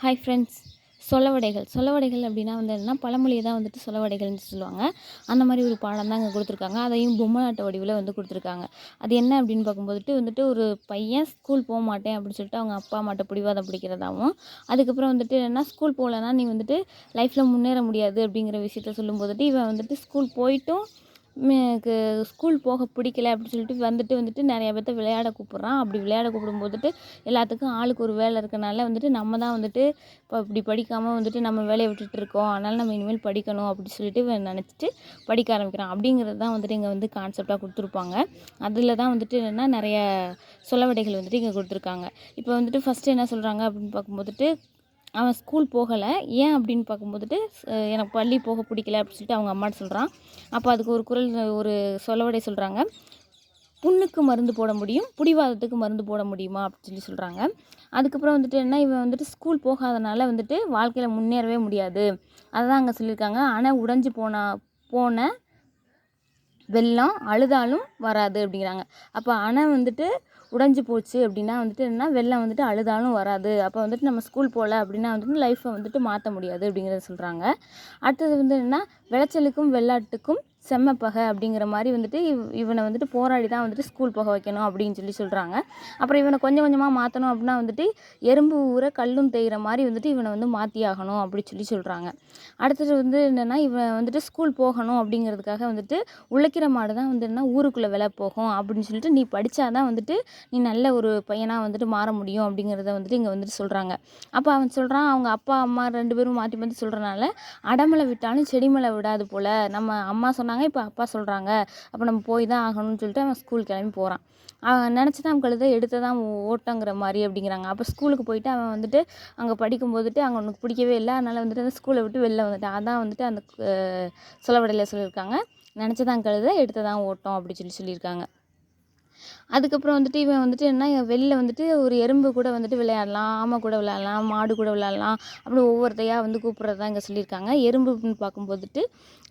Hi friends. சொலவடைகள் அப்படின்னா வந்து என்னன்னா, பழமொழிய தான் வந்துட்டு சொலவடைகள்னு சொல்லுவாங்க. அந்த மாரி ஒரு பாடம் தான் இங்க குடுத்துருக்காங்க. அதையும் பொம்மலாட்ட வடிவில வந்து குடுத்துருக்காங்க. அது என்ன அப்படின்னு பார்க்கும்போதுட்டு வந்துட்டு, ஒரு பையன் ஸ்கூல் போமாட்டேன் அப்படின்னு சொல்லிட்டு அவங்க அப்பா அம்மாட்ட பிடிவாதம் பிடிக்கிறதாவும், அதுக்கப்புறம் வந்துட்டு என்னன்னா, ஸ்கூல் போலன்னா நீ வந்துட்டு லைஃப்ல முன்னேற முடியாது அப்படிங்கிற விஷயத்த சொல்லும்போதுட்டு, இவன் வந்துட்டு ஸ்கூல் போயிட்டும் எனக்கு ஸ்கூல் போக பிடிக்கல அப்படின்னு சொல்லிட்டு வந்துட்டு நெறைய பேத்த விளையாட கூப்பிடுறான். அப்படி விளையாட கூப்பிடும்போதுட்டு எல்லாத்துக்கும் ஆளுக்கு ஒரு வேலை இருக்கனால வந்துட்டு நம்ம தான் வந்துட்டு இப்போ இப்படி படிக்காமல் வந்துட்டு நம்ம வேலையை விட்டுட்டு இருக்கோம். அதனால நம்ம இனிமேல் படிக்கணும் அப்படி சொல்லிட்டு இவன் நினச்சிட்டு படிக்க ஆரம்பிக்கிறான். அப்படிங்கிறது தான் வந்துட்டு இங்கே வந்து கான்செப்டாக கொடுத்துருப்பாங்க. அதில் தான் வந்துட்டு என்னென்னா நிறைய சொலவடைகள் வந்துட்டு இங்கே கொடுத்துருக்காங்க. இப்போ வந்துட்டு ஃபஸ்ட்டு என்ன சொல்கிறாங்க அப்படின்னு பார்க்கும்போதுட்டு, அவன் ஸ்கூல் போகலை. ஏன் அப்படின்னு பார்க்கும்போதுட்டு, எனக்கு பள்ளி போக பிடிக்கல அப்படின்னு சொல்லிட்டு அவங்க அம்மாட்ட சொல்கிறான். அப்போ அதுக்கு ஒரு குறள் ஒரு சொலவடை சொல்கிறாங்க. புண்ணுக்கு மருந்து போட முடியும், பிடிவாதத்துக்கு மருந்து போட முடியுமா அப்படின்னு சொல்லி சொல்கிறாங்க. அதுக்கப்புறம் வந்துட்டு என்ன, இவன் வந்துட்டு ஸ்கூல் போகாதனால வந்துட்டு வாழ்க்கையில் முன்னேறவே முடியாது. அதுதான் அங்கே சொல்லியிருக்காங்க. ஆனால் உடைஞ்சு போன வெள்ளம் அழுதாலும் வராது அப்படிங்கிறாங்க. அப்போ அணை வந்துட்டு உடைஞ்சு போச்சு அப்படின்னா வந்துட்டு என்னன்னா, வெள்ளம் வந்துட்டு அழுதாலும் வராது. அப்போ வந்துட்டு நம்ம ஸ்கூல் போகல அப்படின்னா வந்துட்டு லைஃப்பை வந்துட்டு மாற்ற முடியாது அப்படிங்கிறத சொல்கிறாங்க. அடுத்தது வந்து என்னன்னா, விளைச்சலுக்கும் வெள்ளாட்டுக்கும் செம்மப்பகை அப்படிங்கிற மாதிரி வந்துட்டு இவனை வந்துட்டு போராடி தான் வந்துட்டு ஸ்கூல் போக வைக்கணும் அப்படின்னு சொல்லி சொல்கிறாங்க. அப்புறம் இவனை கொஞ்சம் கொஞ்சமாக மாற்றணும் அப்படின்னா வந்துட்டு எறும்பு ஊற கல்லும் தேய்கிற மாதிரி வந்துட்டு இவனை வந்து மாற்றி ஆகணும் அப்படி சொல்லி சொல்கிறாங்க. அடுத்தது வந்து என்னென்னா, இவன் வந்துட்டு ஸ்கூல் போகணும் அப்படிங்கிறதுக்காக வந்துட்டு உழைக்கிற மாடு தான் வந்து என்ன ஊருக்குள்ளே விலை போகும் அப்படின்னு சொல்லிட்டு, நீ படித்தா தான் வந்துட்டு நீ நல்ல ஒரு பையனாக வந்துட்டு மாற முடியும் அப்படிங்கிறத வந்துட்டு இங்கே வந்துட்டு சொல்கிறாங்க. அப்போ அவன் சொல்கிறான், அவங்க அப்பா அம்மா 2 பேரும் மாற்றி மாற்றி சொல்கிறனால அடமலை விட்டாலும் செடிமலை விடாது போல், நம்ம அம்மா சொன்னாங்க இப்போ அப்பா சொல்கிறாங்க, அப்போ நம்ம போய் தான் ஆகணும்னு சொல்லிட்டு அவன் ஸ்கூல் கிளம்பி போகிறான். அவன் நினச்சதான் கழுத எடுத்ததான் ஓட்டங்கிற மாதிரி அப்படிங்கிறாங்க. அப்போ ஸ்கூலுக்கு போயிட்டு அவன் வந்துட்டு அங்கே படிக்கும்போதுட்டு அங்கே அவனுக்கு பிடிக்கவே இல்லை. அதனால் வந்துட்டு அந்த ஸ்கூலை விட்டு வெளில வந்துட்டான். அதான் வந்துட்டு அந்த சொலவடையில் சொல்லியிருக்காங்க. நினச்சதான் கழுத எடுத்ததான் ஓட்டம் அப்படி சொல்லியிருக்காங்க. அதுக்கப்புறம் வந்துட்டு இவன் வந்துட்டு என்ன, வெளில வந்துட்டு ஒரு எறும்பு கூட வந்துட்டு விளையாடலாம், ஆமை கூட விளையாடலாம், மாடு கூட விளையாடலாம், அப்படி ஒவ்வொருத்தையா வந்து கூப்பிட்றதா இங்கே சொல்லியிருக்காங்க. எறும்புன்னு பார்க்கும்போதுட்டு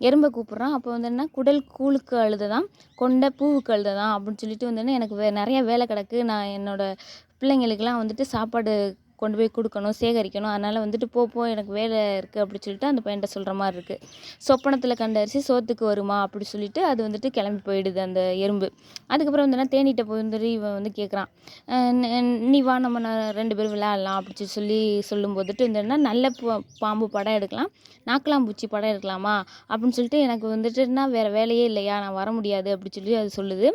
எறும்பை கூப்பிட்றான். அப்போ வந்து என்ன, குடல் கூழுக்கு அழுததான், கொண்ட பூவுக்கு அழுததான் அப்படின்னு சொல்லிட்டு வந்து என்ன, எனக்கு நிறைய வேலை கிடக்கு, நான் என்னோடய பிள்ளைங்களுக்கெல்லாம் வந்துட்டு சாப்பாடு கொண்டு போய் கொடுக்கணும், சேகரிக்கணும், அதனால் வந்துட்டு போ எனக்கு வேலை இருக்குது அப்படி சொல்லிட்டு அந்த பையன்கிட்ட சொல்கிற மாதிரி இருக்குது. சொப்பனத்தில் கண்ட அரிசி சோத்துக்கு வருமா அப்படி சொல்லிட்டு அது வந்துட்டு கிளம்பி போயிடுது அந்த எறும்பு. அதுக்கப்புறம் வந்து என்ன, தேனீட்ட போய் வந்துட்டு இவன் வந்து கேட்குறான், நீ வா நம்ம 2 பேரும் விளையாடலாம் அப்படி சொல்லும்போதுட்டு வந்து என்ன, நல்ல பாம்பு படம் எடுக்கலாம், நாக்கலாம்பூச்சி படம் எடுக்கலாமா அப்படின்னு சொல்லிட்டு, எனக்கு வந்துட்டுன்னா வேறு வேலையே இல்லையா, நான் வர முடியாது அப்படி சொல்லி அது சொல்லுது.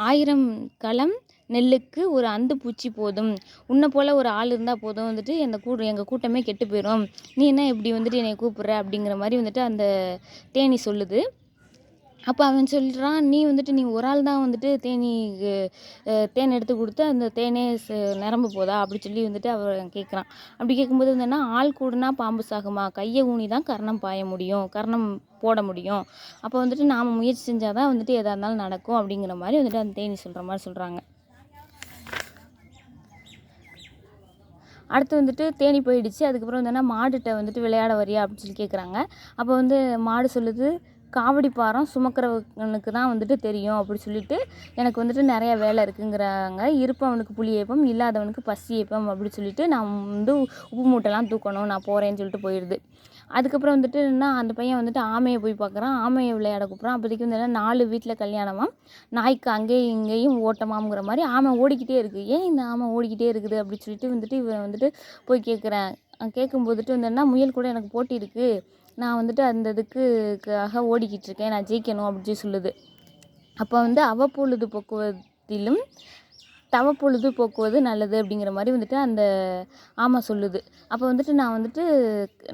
1000 களம் நெல்லுக்கு ஒரு அந்து பூச்சி போதும், உன்னை போல் ஒரு ஆள் இருந்தால் போதும், வந்துட்டு எங்கள் கூட்டமே கெட்டு போயிடும், நீ என்ன இப்படி வந்துட்டு என்னை கூப்பிட்ற அப்படிங்கிற மாதிரி வந்துட்டு அந்த தேனி சொல்லுது. அப்போ அவன் சொல்கிறான், நீ ஒரு ஆள் தான் வந்துட்டு தேன் எடுத்து கொடுத்து அந்த தேனே நிரம்ப போதா அப்படி சொல்லி வந்துட்டு அவன் கேட்குறான். அப்படி கேட்கும்போது வந்து ஆள் கூடுனா பாம்பு சாகுமா, கையை ஊனி தான் கர்ணம் பாய முடியும், கர்ணம் போட முடியும், அப்போ வந்துட்டு நாம் முயற்சி செஞ்சால் தான் வந்துட்டு எதாக இருந்தாலும் நடக்கும் அப்படிங்கிற மாதிரி வந்துட்டு அந்த தேனி சொல்கிற மாதிரி சொல்கிறாங்க. அடுத்து வந்துட்டு தேனி போயிடுச்சு. அதுக்கப்புறம் வந்து மாடுகிட்ட வந்துட்டு விளையாட வரியா அப்படின்னு சொல்லி கேட்குறாங்க. அப்போ வந்து மாடு சொல்லுது, காவடி பாரம் சுமக்கிறவனுக்கு தான் வந்துட்டு தெரியும் அப்படி சொல்லிட்டு, எனக்கு வந்துட்டு நிறைய வேலை இருக்குங்கிறாங்க. இருப்பவனுக்கு புளி ஏப்பம், இல்லாதவனுக்கு பசி ஏப்பம் அப்படி சொல்லிட்டு, நான் வந்து உப்பு மூட்டைலாம் தூக்கணும், நான் போகிறேன்னு சொல்லிட்டு போயிடுது. அதுக்கப்புறம் வந்துட்டு அந்த பையன் வந்துட்டு ஆமையை போய் பார்க்குறான். ஆமையை விளையாட கூப்பிட்றான். அப்போதைக்கு வந்து 4 வீட்டில் கல்யாணமாம், நாய்க்கு அங்கேயும் இங்கேயும் ஓட்டமாங்கிற மாதிரி ஆமை ஓடிக்கிட்டே இருக்குது. ஏன் இந்த ஆமை ஓடிக்கிட்டே இருக்குது அப்படி சொல்லிட்டு வந்துட்டு இவன் வந்துட்டு போய் கேட்குறேன். கேட்கும்போதுட்டு வந்து முயல் கூட எனக்கு போட்டி இருக்குது, நான் வந்துட்டு அந்த இதுக்காக ஓடிக்கிட்டு இருக்கேன், நான் ஜெயிக்கணும் அப்படி சொல்லுது. அப்போ வந்து அவ்வப்பொழுது போக்குவதிலும் தவப்பொழுது போக்குவது நல்லது அப்படிங்கிற மாதிரி வந்துட்டு அந்த ஆமை சொல்லுது. அப்போ வந்துட்டு நான் வந்துட்டு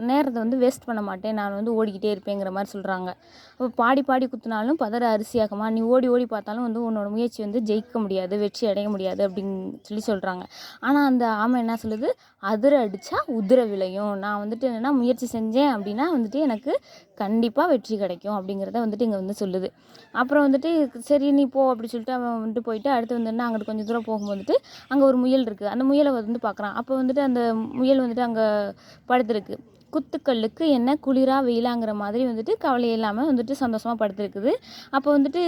நேரத்தை வந்து வேஸ்ட் பண்ண மாட்டேன், நான் வந்து ஓடிக்கிட்டே இருப்பேங்கிற மாதிரி சொல்கிறாங்க. அப்போ பாடி பாடி குத்துனாலும் பதற அரிசியாகுமா, நீ ஓடி ஓடி பார்த்தாலும் வந்து உன்னோட முயற்சி வந்து ஜெயிக்க முடியாது, வெற்றி அடைய முடியாது அப்படின்னு சொல்கிறாங்க. ஆனால் அந்த ஆமை என்ன சொல்லுது, அதிர அடித்தா உதிர விளையும், நான் வந்துட்டு என்னென்னா முயற்சி செஞ்சேன் அப்படின்னா வந்துட்டு எனக்கு கண்டிப்பாக வெற்றி கிடைக்கும் அப்படிங்கிறத வந்துட்டு இங்கே வந்து சொல்லுது. அப்புறம் வந்துட்டு சரி நீ போ அப்படி சொல்லிட்டு அவன் வந்துட்டு போயிட்டு அடுத்து வந்து அங்கிட்டு கொஞ்சம் தூரம் போகும்போதுட்டு அங்கே ஒரு முயல் இருக்குது. அந்த முயலை வந்து பார்க்குறான். அப்போ வந்துட்டு அந்த முயல் வந்துட்டு அங்கே படுத்துருக்கு. குத்துக்கல்லுக்கு என்ன குளிரா வெயிலாங்கிற மாதிரி வந்துட்டு கவலை இல்லாமல் வந்துட்டு சந்தோஷமாக படுத்துருக்குது. அப்போ வந்துட்டு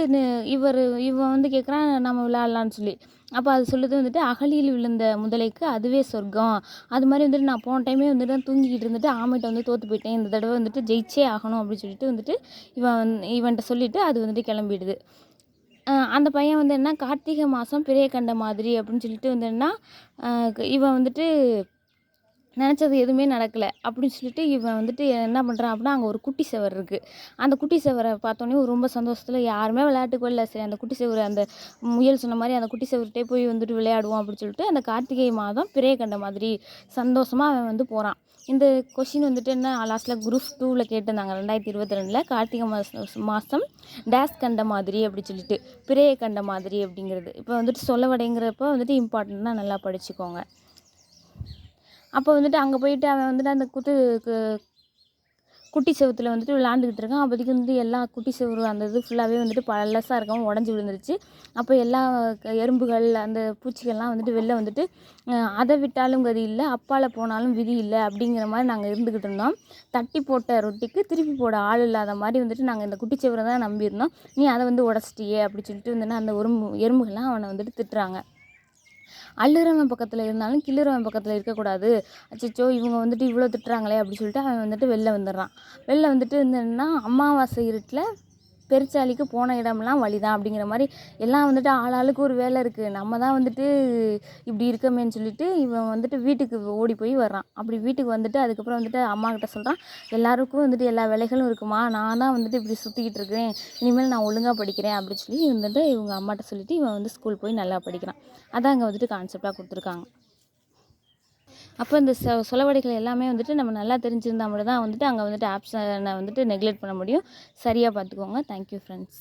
இவன் வந்து கேட்குறான், நம்ம விளையாடலான்னு சொல்லி. அப்போ அது சொல்லுது வந்துட்டு அகழியில் விழுந்த முதலைக்கு அதுவே சொர்க்கம். அது மாதிரி வந்துட்டு நான் போன டைமே வந்துட்டு தான் தூங்கிக்கிட்டு இருந்துட்டு ஆமைட்ட வந்து தோற்று போயிட்டேன், இந்த தடவை வந்துட்டு ஜெயிச்சே ஆகணும் அப்படின்னு சொல்லிட்டு வந்துட்டு இவன்கிட்ட சொல்லிவிட்டு அது வந்துட்டு கிளம்பிடுது. அந்த பையன் வந்து என்ன கார்த்திகை மாதம் பிறைய கண்ட மாதிரி அப்படின்னு சொல்லிட்டு வந்து என்ன இவன் வந்துட்டு நினச்சது எதுவுமே நடக்கலை அப்படின்னு சொல்லிட்டு இவன் வந்துட்டு என்ன பண்ணுறான் அப்படின்னா, அங்கே ஒரு குட்டி செவர் இருக்குது. அந்த குட்டி செவரை பார்த்தோன்னே ரொம்ப சந்தோஷத்தில் யாருமே விளையாட்டுக்கு வரல. சரி அந்த குட்டி செவர் அந்த முயல் சொன்ன மாதிரி அந்த குட்டி செவர்கிட்டே போய் வந்துட்டு விளையாடுவோம் அப்படின்னு சொல்லிட்டு அந்த கார்த்திகை மாதம் பிறைய கண்ட மாதிரி சந்தோஷமாக அவன் வந்து போகிறான். இந்த கொஷின் வந்துட்டு என்ன லாஸ்ட்டில் குரூப் 2ல் கேட்டிருந்தாங்க 2022 கார்த்திகை மாதம் டேஸ் கண்ட மாதிரி அப்படி சொல்லிட்டு பிறைய கண்ட மாதிரி அப்படிங்கிறது. இப்போ வந்துட்டு சொல்லவடைங்கிறப்ப வந்துட்டு இம்பார்ட்டண்ட்டாக நல்லா படிச்சுக்கோங்க. அப்போ வந்துட்டு அங்கே போயிட்டு அவன் வந்துட்டு அந்த குட்டி செவுத்தில் வந்துட்டு விளாண்டுக்கிட்டு இருக்கான். அப்போதைக்கு வந்துட்டு எல்லா குட்டி செவுரு அந்த இது ஃபுல்லாகவே வந்துட்டு பழசாக இருக்காமல் உடஞ்சி விழுந்துருச்சு. அப்போ எல்லா எறும்புகள் அந்த பூச்சிகள்லாம் வந்துட்டு வெளில வந்துட்டு அதை விட்டாலும் கதி இல்லை, அப்பால் போனாலும் விதி இல்லை அப்படிங்கிற மாதிரி நாங்கள் இருந்துக்கிட்டு இருந்தோம். தட்டி போட்ட ரொட்டிக்கு திருப்பி போட ஆள் இல்லாத மாதிரி வந்துட்டு நாங்கள் இந்த குட்டி செவரை தான் நம்பியிருந்தோம். நீ அதை வந்து உடச்சிட்டியே அப்படி சொல்லிட்டு வந்துட்டு அந்த எறும்புகள்லாம் அவனை வந்துட்டு திட்டுறாங்க. அள்ளுறவன் பக்கத்தில் இருந்தாலும் கிள்ளுறவன் பக்கத்தில் இருக்கக்கூடாது. அச்சச்சோ இவங்க வந்துட்டு இவ்வளோ திட்டுறாங்களே அப்படி சொல்லிட்டு அவன் வந்துட்டு வெளில வந்துடுறான். வெளில வந்துட்டு என்னன்னா அமாவாசை இருட்டில் பெருச்சாளிக்கு போன இடம்லாம் வழிதான் அப்படிங்கிற மாதிரி எல்லாம் வந்துட்டு ஆளாளுக்கு ஒரு வேலை இருக்குது, நம்ம தான் வந்துட்டு இப்படி இருக்கமேன்னு சொல்லிட்டு இவன் வந்துட்டு வீட்டுக்கு ஓடி போய் வர்றான். அப்படி வீட்டுக்கு வந்துட்டு அதுக்கப்புறம் வந்துட்டு அம்மா கிட்ட சொல்கிறான், எல்லாருக்கும் வந்துட்டு எல்லா வேலைகளும் இருக்குமா, நான் தான் வந்துட்டு இப்படி சுற்றிக்கிட்டு இருக்கிறேன், இனிமேல் நான் ஒழுங்காக படிக்கிறேன் அப்படின்னு சொல்லி வந்துட்டு இவங்க அம்மாட்ட சொல்லிவிட்டு இவன் வந்து ஸ்கூல் போய் நல்லா படிக்கிறான். அதான் அங்கே வந்துட்டு கான்செப்டாக கொடுத்துருக்காங்க. அப்போ இந்த சொலவடைகள் எல்லாமே வந்துட்டு நம்ம நல்லா தெரிஞ்சிருந்தால் மட்டும் தான் வந்துட்டு அங்கே வந்துட்டு ஆப்ஷனை வந்துட்டு நெக்லெக்ட் பண்ண முடியும். சரியாக பார்த்துக்கோங்க. Thank you friends.